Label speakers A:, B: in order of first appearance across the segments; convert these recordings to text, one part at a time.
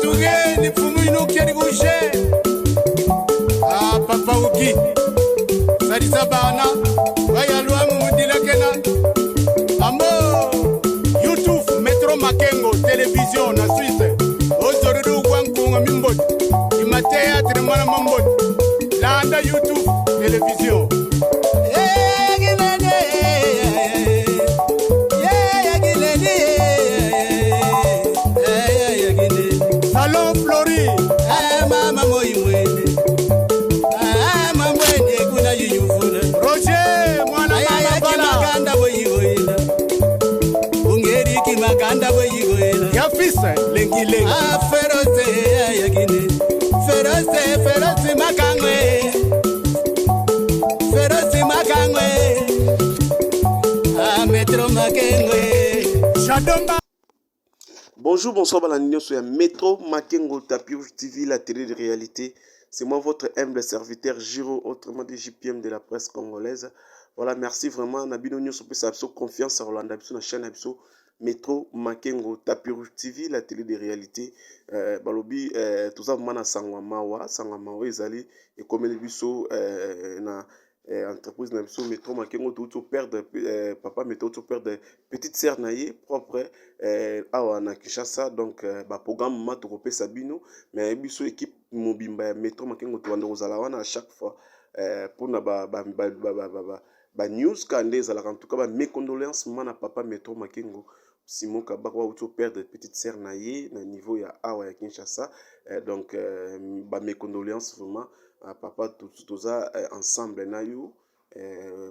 A: Suge ni fumu inuki ya digushe. Papa Uki. Sadisa bana. Waya luamu mudila kena. Amo. YouTube, Metro Makengo, télévision na Suisse. Ozorudu wankunga mimbot. Imatea tremana mambot. Landa YouTube, télévision. Salon Flori.
B: Mama moimwene. Mama mwene kuna yuyufuna.
A: Roger, mwana mama bala.
B: Makanda boyigoina. Ungeri ki makanda boyigoina.
A: Ya fils, lengi lengi.
B: Feroze yagine. Feroze makangwe. Feroze makangwe. Metro makengwe.
A: Shadomba.
C: Bonjour, bonsoir, Balanignon, sur Métro Makengo Tapis Rouge TV, la télé de réalité. C'est moi, votre humble serviteur Giro, autrement dit JPM de la presse congolaise. Voilà, merci vraiment. Nabino Nyo sur sa confiance à Roland Abso, la chaîne Abso. Métro Makengo Tapis Rouge TV, la télé de réalité. Balobi, tout ça, vraiment, Sangwa Mawa, Ezali, et comme les biso, na. Entreprise na biso Métro Makengo tout perdre papa Métro tout perdre petite sœur naie propre awa na Kinshasa donc ba programme mato kopé sabino mais biso équipe mobimba Métro Makengo to bando kozala wana à chaque fois pour na ba news kande za en tout cas ba mes condoléances mana papa Métro Makengo Simon Kabak wa tout perdre petite sœur naie na niveau ya awa ya Kinshasa donc ba mes condoléances vraiment papa tout ça ensemble na yo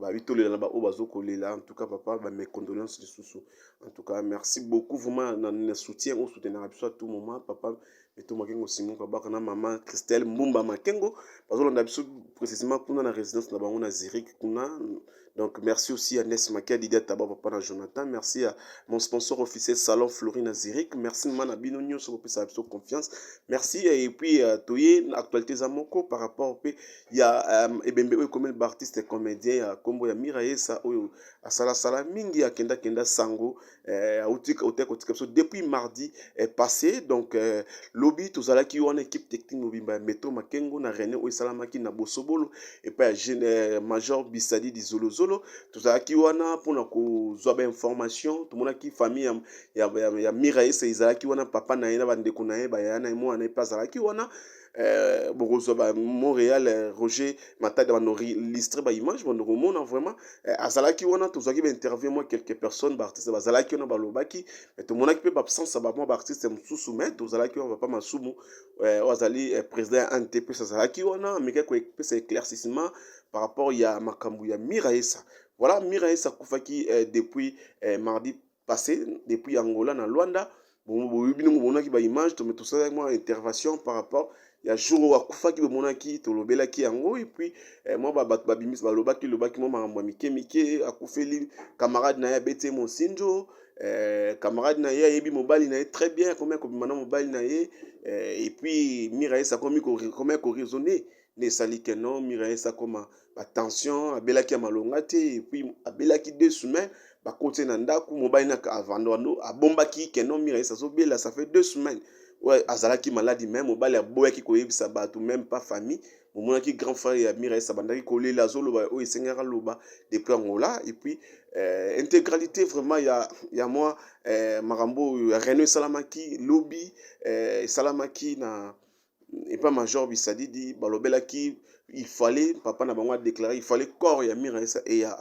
C: ba bitole na ba obazo kolela en tout cas papa ba mes condoléances de sous en tout cas merci beaucoup vraiment na soutien au soutenir à tout moment papa Métro Makengo Simon Kabak na maman Christelle Mbumba Makengo parce qu'on a précisément kuna na résidence na bango na Zurich kuna. Donc merci aussi à Ness Makia, Didier Taba, Papa na Jonathan. Merci à mon sponsor officiel Salon Florine Aziric. Merci à Binonio sur sa confiance. Merci et puis Toye actualité Zamoko par rapport au il y a Ebembe comme le artiste et comédien Kombo ya Miraesa ou à Sala Mingi à Kenda Sango depuis mardi passé donc lobby tout ça qui une équipe technique mobimba Métro Makengo na René Oisalamaki na Bosobolo et pas Major Bissadi di Zolo tout ça qui wana pour na ko zoba information tout monde qui famille ya Miraesa Isala qui wana papa na ina bande ko na ye ba yana mo na pas za qui wana Montréal Roger Matade va nous illustrer ba image bon on vraiment azala qui wana tout ça qui va interviewer moi quelques personnes artistes bazala qui on ba lobaki mais tout monde qui peut absence ba moi artiste sous mais tout ça qui on va pas masumu ozali président NTP ça qui wana mais quelque peu éclaircissement par rapport ya makambu ya Miraesa voilà Miraesa kufaki depuis mardi passé depuis Angola na Luanda bon bino qui ba image tout ça avec moi intervention par rapport il y a jour où akufa ki bomona ki to lobela ki yango et puis moi ba bimis ba lobaki moi makambo mike akufeli camarade na ya bete mon sinjo camarade na ya yebi mobali na très bien comment maintenant mobali na ye et puis Miraesa comme ko raisonner ne sali que non Miraesa comme attention abelaki malongate et puis abelaki 2 semaines ba côté na ndaku mobali na avando abombaki que non Miraesa so bela ça fait 2 semaines. Ouais, azalaki maladie même mobali ya boya ki koyebisa bato même pas famille momona ki grand frère ya Miraesa bandaki kolela zoloba o esengaka loba depuis Angola et puis intégralité vraiment ya moi marambo ya René Salamaki lobby Salamaki na et pas Major Bissadi di balobela ki il fallait papa na bango déclarer il fallait corps ya Miraesa et ya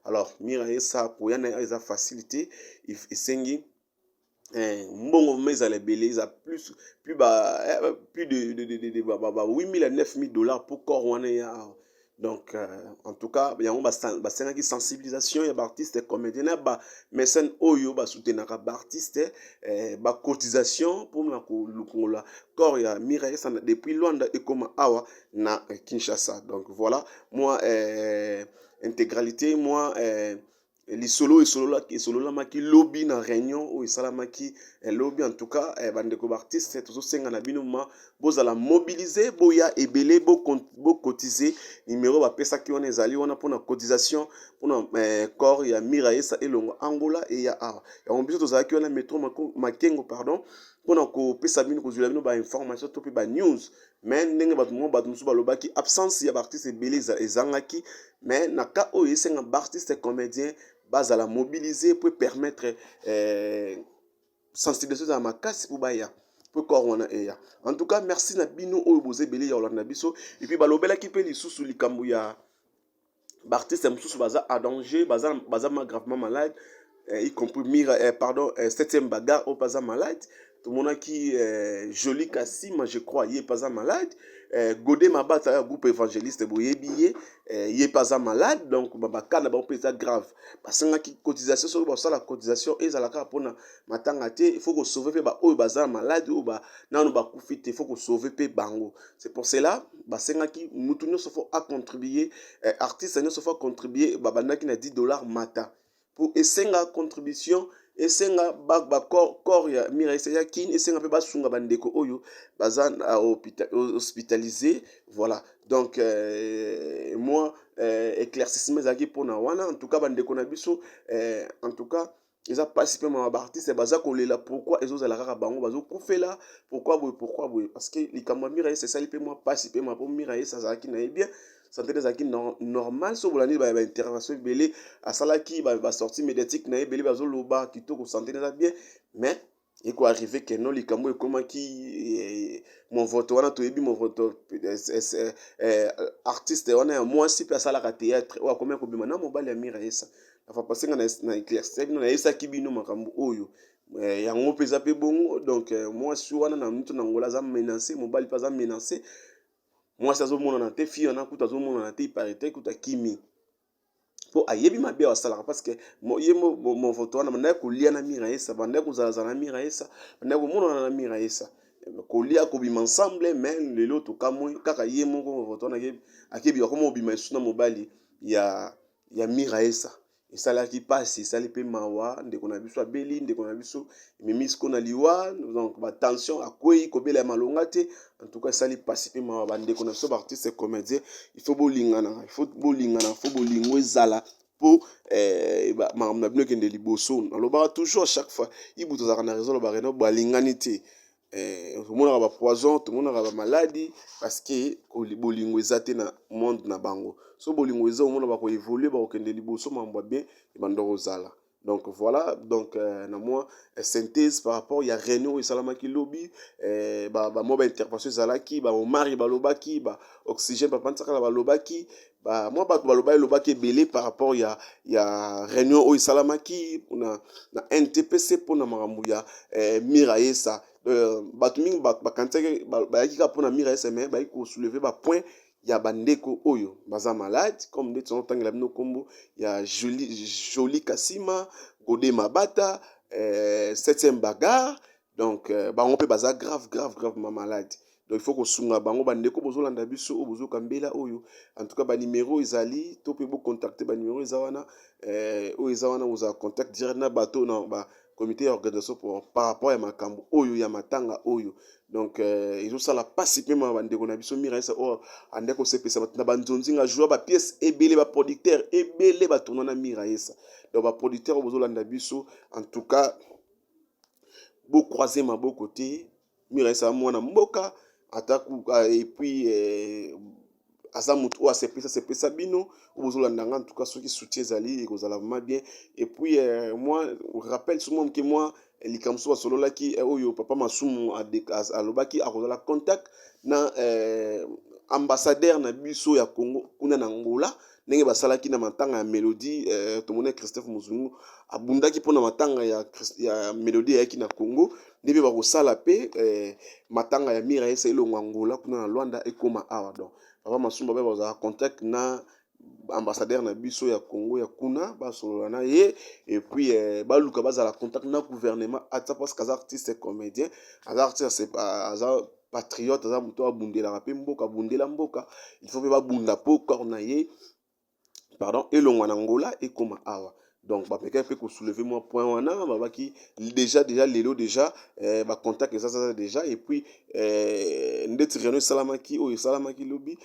C: alors Miraesa pour yana eza facilité il sengi mbongo mais à la belé a plus de 8000 à 9000 dollars pour corps donc en tout cas il y a une sensibilisation il y a artistes comédiens ba mécène oyo ba soutenir artistes ba cotisation pour la corps ya Miraesa depuis Luanda et comme awa na Kinshasa donc voilà moi intégralité moi les solo la maki lobby na réunion ou salamaki lobby en tout cas bandeko artiste tout senga na bino ma bozala mobiliser boya ebele bo cotiser numéro ba pesa ki on ezali on a pour na cotisation pour na corps ya Miraesa elongo Angola et ya on biso to za ki on a Métro Makengo pardon mpona kopesa bino kozwela bino bainformation to mpe banews. Mais ndenge bato mosusu balobaki absence ya baartiste ebele ezangaki, mais na ka oyo esenga baartiste comédien bazala mobiliser pour permettre sensibilisation ya makasi pour baya pour corona eya. En tout cas, merci na bino oyo boze belé ya olanda biso, et puis balobelaki pe lisusu likambo ya baartiste mosusu baza à danger, baza gravement malade, y compris septième bagarre au pas malade. Tout le monde qui Joli Kassima, je crois, il est pas malade. Godé Mabata, groupe évangéliste, il est pas malade. Donc, Babaka n'a pas grave. Parce que la cotisation, sur la cotisation, et la pour matangate, il faut que sauver les bazar malade ou non ba il faut que sauver les bango. C'est pour cela, basenga qui nous tous faut à contribuer, artistes nous faut contribuer, babana qui n'a $10 mata pour esenga contribution. Esenga corps ya Miraisa ya kin esenga pe basunga bandeko oyo bazan hospitalisé. Voilà, donc moi éclaircissement zaki pona wana. En tout cas bandeko na biso en tout cas ils ont participé à artiste baza kolela pourquoi ils ont la rara bango bazo kufela pourquoi parce que les camamira c'est ça il peut moi participer ma pour Miraisa zaki na bien santé des acquis normal so bolani ba intervention belé à salaki ba sortie médiatique na belé bazo loba kitoko santé des bien. Mais il faut arriver que non les cambo et comment qui mon vote wana to ebi mon vote artiste wana moi si pe sala ka théâtre ou comment ko bima na mobali ya Miraisa afa passer na éclaircir na esa kibino makambo oyo yango peza pe bongo. Donc moi si wana na mutu na ngola za menacer mobali pas za menacer. Moi, ça zo mona na te fi on a kuta zo mona na te parité kuta kimi po ayebi mabe wa sala parce que mon photo na manda ko lia na Miraisa banda ko za na Miraisa banda ko mona na Miraisa ko lia ko bima ensemble. Mais le loto kamwe kaka yemo ko photo na akebi ko mo bima suna mobali ya Miraisa et ça là qui passe ça li pe mawa ndeko na biso abeli ndeko na biso mimis ko na liwa. Donc ba tension akoyi ko bela malonga te. En tout cas ça li passe pe mawa bande ko na so artiste comédien il faut bolingana faut bolingwe zala pour na bino kende liboso aloba toujours chaque fois ibuto za na raison lo ba reno balingani te. Tout le monde a poison, tout le monde a maladie parce que bolingwe zate na monde na bango. So bolingwe za monde ba ko évoluer ba ko kende liboso mambo bien et bandoro zala. Donc voilà, donc na moi synthèse par rapport il y a réunion et salama ki lobby moi intervention zalaki mon mari balobaki oxygène pantsaka la balobaki moi balobaki belé par rapport il y a réunion au salamaki na NTPC pour na marambu ya Miraisa batuming bakanteke bayaki pour na Miraisa mais ba ko soulever ba point ya bandeko oyo baza malade comme ndeto ntangela bino kombo ya Joli Kassima, Godé Mabata, septième bagarre. Donc bango pe baza grave malade. Donc il faut que sunga bango bandeko bozolanda biso o bozo kambela oyo. En tout cas ba numéro ezali to pe bo contacter ba numéro ezawana o ezawana vous a contact direct na bateau na ba comité d'organisation par rapport à makambo oyo ya matanga oyo. Donc ils ont ça la participer ma bandeko na biso Miraisa o andeko sepesa na banzonzinga jouer ba pièce ebele ba producteur ebele ba tourner na Miraisa. Donc ba producteur bozolanda biso en tout cas beau croiser ma beau côté Miraisa mwana mboka ataku et puis azamutu o sepesa bino ozolandanga en tout cas ceux qui soutiennent Zali et kozala vraiment bien. Et puis moi je rappelle souvent que moi likamso solo laki oyo papa masumu a lobaki a kozala contact na ambassadeur na biso ya Congo kuna na Angola ndenge basalaki na matanga ya Melody to mona Christophe Muzungu abundaki pona matanga ya Melody yaki na Congo ndebe ba kosala pe matanga ya Miraisa elongo Angola kuna na Luanda ekoma awa. Donc papa masumu ba bazala contact na ambassadeur na biso ya Congo ya kuna basolola na ye et puis baluka bazala contact na gouvernement ata parce que artiste comédien artiste aza patriote aza muto abundela rapé mboka bundela mboka il faut ba bunda po cornaye pardon elongwa na Angola ekoma awa. donc bapeka mpe soulever moi point wana babaki déjà lelo déjà bacontact ça déjà et puis ndeti réunion esalamaki oyo esalamaki lobi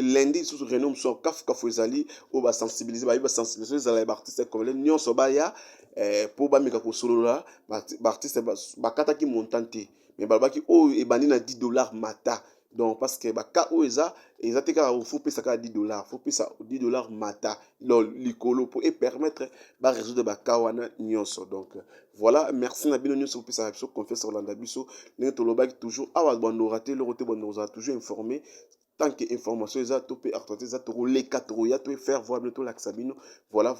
C: lundi lisusu réunion mosusu kafu ezali oyo basensibilize basensibilize ezala ya baartiste congolais nyonso baya mpo bameka kosolola baartiste bakataki montant te mais balobaki oyo ebandi na $10 mata. Donc parce que baka oyo eza te kaka faut pesa kaka $10, faut pesa $10 mata likolo pour permettre ba résoudre baka wana nyonso. Donc voilà, merci na bino nyonso pesa biso confiance olanda biso ndenge tolobaki toujours awa bando raté le roté bando za toujours informé tant que information eza to pe artiste eza to leka to ya to faire voir bientôt l'axabino. Voilà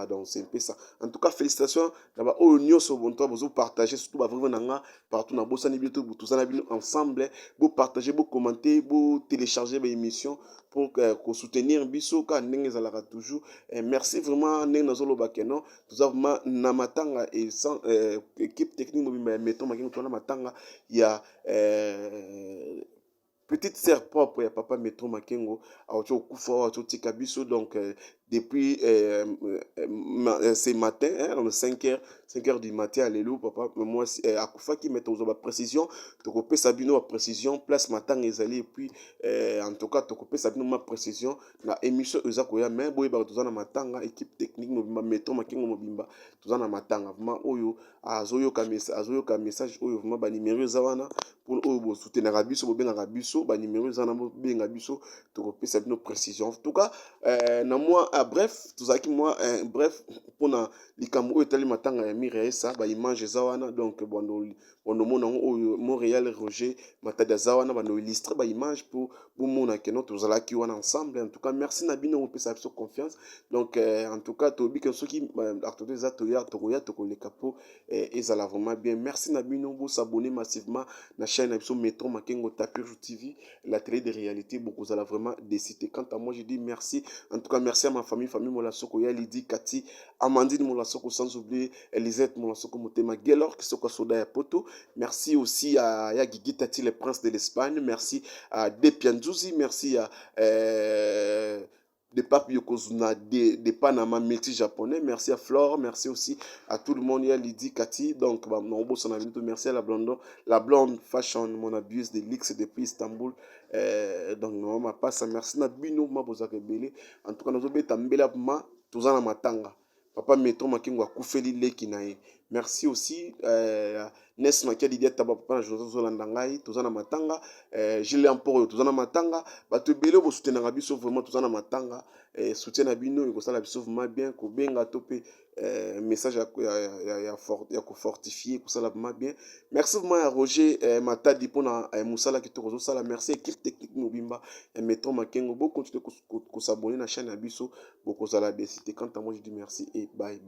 C: donc c'est un peu ça. En tout cas félicitations d'abord au nyonso bon toi vous partager surtout ba vraiment nanga partout na bosani bientôt tout ça na bino ensemble vous partager vous commenter vous télécharger mes émissions pour soutenir biso ka ndenge ezalaka toujours. Merci vraiment ndenge nazolo bakeno tout ça vraiment na matanga et sans équipe technique mobimba mettons makingo to na matanga ya petite sœur propre ya papa Metro Makengo aocho kufa aocho tika biso donc depuis ce matin hein, 5h du matin alléluia papa moi akufa qui met aux précision to kopé sabino précision place matin ezali et puis en tout cas to kopé sabino ma précision na émission ezako ya mais boye ba tozana matanga équipe technique mobimba Metro Makengo mobimba tozana matanga vraiment oyo azoyo ka message oyo vraiment ba numéro zawana pour oyo bo soutenir biso bo benga biso ba numéro zana bo benga biso to kopé sabino précision en tout cas na moi bref tozaki moi bref pona likambo etali matanga ya Mireille ça ba image zawana donc bondo mona oyo Montréal Roger Matadi zawana ba no illustrer ba image pour mona que notre tozalaki wana ensemble. En tout cas merci na bino pe sa confiance donc en tout cas tobi que ceux qui artiste za toya to le capot ezala vraiment bien. Merci na bino vous s'abonner massivement na chaîne Abso Metro Makengo Tapir TV la télé de réalité beaucoup zala vraiment décider. Quant à moi je dis merci. En tout cas merci à ma famille Molasoko ya Lydie Kati Amandine Molasoko sans oublier Elisette Molasoko Motema Gelor qui sont soda ya poto. Merci aussi à Guigui Tati le prince de l'Espagne. Merci à Depianzouzi, merci à de Pape Yokozuna de Panama multi japonais, merci à Flore, merci aussi à tout le monde, il y a Lydie Kati, donc merci à la blonde fashion, mon abuse de l'X depuis Istanbul, donc non, ma passe, merci na bino ma bozake belé, en tout cas nous obé tambela ma tozana matanga, papa Metro Makengo akufeli leki nae. Merci aussi Nes Makia Didier Taba papa José Landangai tozana matanga Gilles Amporo tozana matanga bato belé bo soutenir biso vraiment tozana matanga soutien na bino iko sala biso vraiment bien ko benga topé message ya ko fortifier ko sala vraiment bien. Merci vraiment à Roger Matadi pona Musala ki tozo sala merci équipe technique mobimba Metro Makengo bo continuer ko s'abonner na chaîne na biso bo ko sala décider. Quant à moi je dis merci et bye.